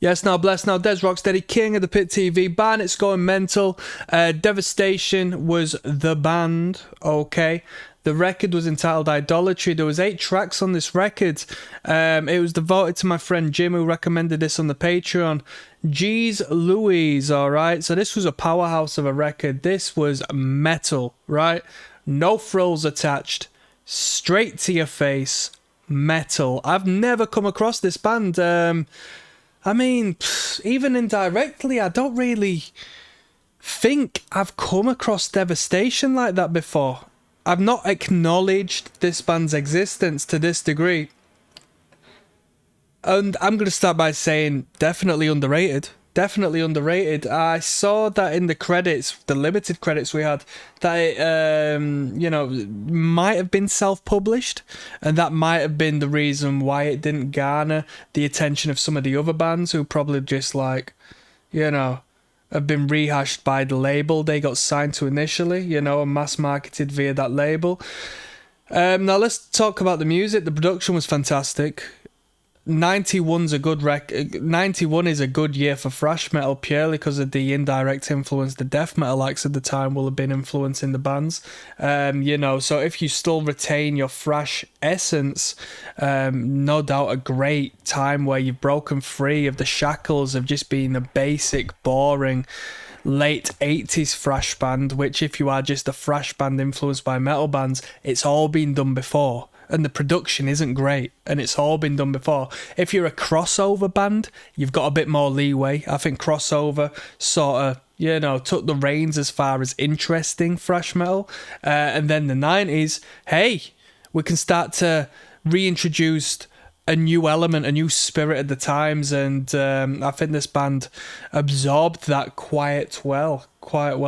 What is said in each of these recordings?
Yes, now blessed, now Des Rocksteady, king of the Pit TV. Barnett's going mental. Devastation was the band, okay. The record was entitled Idolatry. There was 8 tracks on this record. It was devoted to my friend Jim, who recommended this on the Patreon. Jeez Louise, alright. So this was a powerhouse of a record. This was metal, right? No frills attached. Straight to your face. Metal. I've never come across this band. I mean, even indirectly, I don't really think I've come across Devastation like that before. I've not acknowledged this band's existence to this degree. And I'm going to start by saying definitely underrated. Definitely underrated. I saw that in the credits, the limited credits we had, that it, you know, might have been self-published, and that might have been the reason why it didn't garner the attention of some of the other bands who probably just, like, you know, have been rehashed by the label they got signed to initially, you know, and mass marketed via that label. Now let's talk about the music. The production was fantastic. 91's a good 91 is a good year for thrash metal, purely because of the indirect influence the death metal acts at the time will have been influencing the bands. You know, so if you still retain your thrash essence, no doubt a great time where you've broken free of the shackles of just being a basic, boring late 80s thrash band, which if you are just a thrash band influenced by metal bands, it's all been done before. And the production isn't great, and it's all been done before. If you're a crossover band, you've got a bit more leeway. I think crossover sort of, you know, took the reins as far as interesting thrash metal. And then the 90s, hey, we can start to reintroduce a new element, a new spirit at the times, and I think this band absorbed that quite well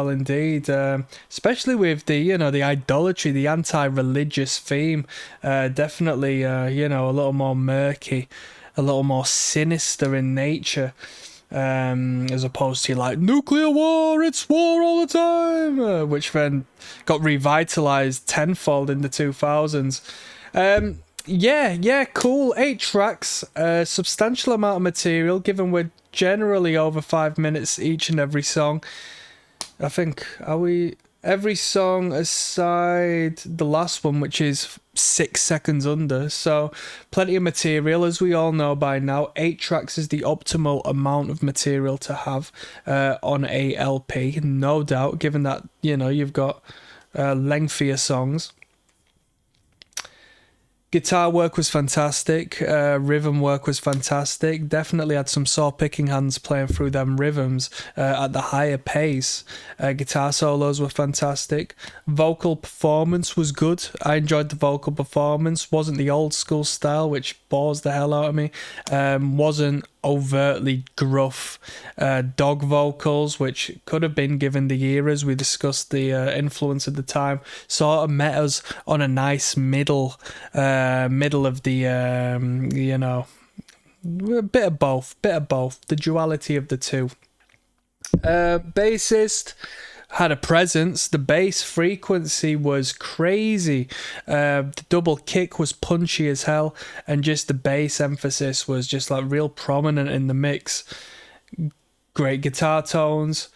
indeed, especially with the, you know, the idolatry, the anti-religious theme, definitely, you know, a little more murky, a little more sinister in nature, as opposed to like nuclear war, it's war all the time, which then got revitalized tenfold in the 2000s. Yeah, cool. 8 tracks, substantial amount of material, given we're generally over 5 minutes each and every song. I think, every song aside the last one, which is 6 seconds under, so plenty of material, as we all know by now. 8 tracks is the optimal amount of material to have on a LP, no doubt, given that, you know, you've got lengthier songs. Guitar work was fantastic, rhythm work was fantastic, definitely had some sore picking hands playing through them rhythms at the higher pace. Guitar solos were fantastic, vocal performance was good. I enjoyed the vocal performance, wasn't the old school style which bores the hell out of me, wasn't overtly gruff dog vocals, which could have been given the eras. We discussed the influence at the time, sort of met us on a nice middle of the you know, a bit of both, the duality of the two. Bassist had a presence. The bass frequency was crazy. The double kick was punchy as hell, and just the bass emphasis was just like real prominent in the mix. Great guitar tones,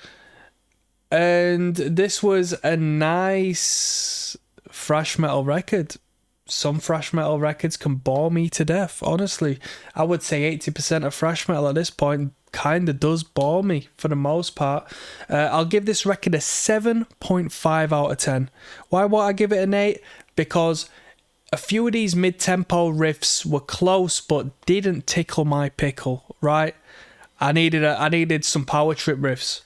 and this was a nice thrash metal record. Some thrash metal records can bore me to death, honestly. I would say 80% of thrash metal at this point kind of does bore me for the most part. I'll give this record a 7.5 out of 10. Why would I give it an 8? Because a few of these mid-tempo riffs were close but didn't tickle my pickle, right? I needed some power trip riffs.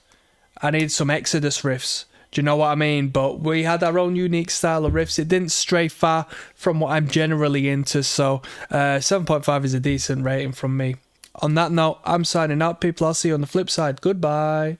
I needed some Exodus riffs. Do you know what I mean? But we had our own unique style of riffs. It didn't stray far from what I'm generally into, so 7.5 is a decent rating from me. On that note, I'm signing out, people. I'll see you on the flip side. Goodbye.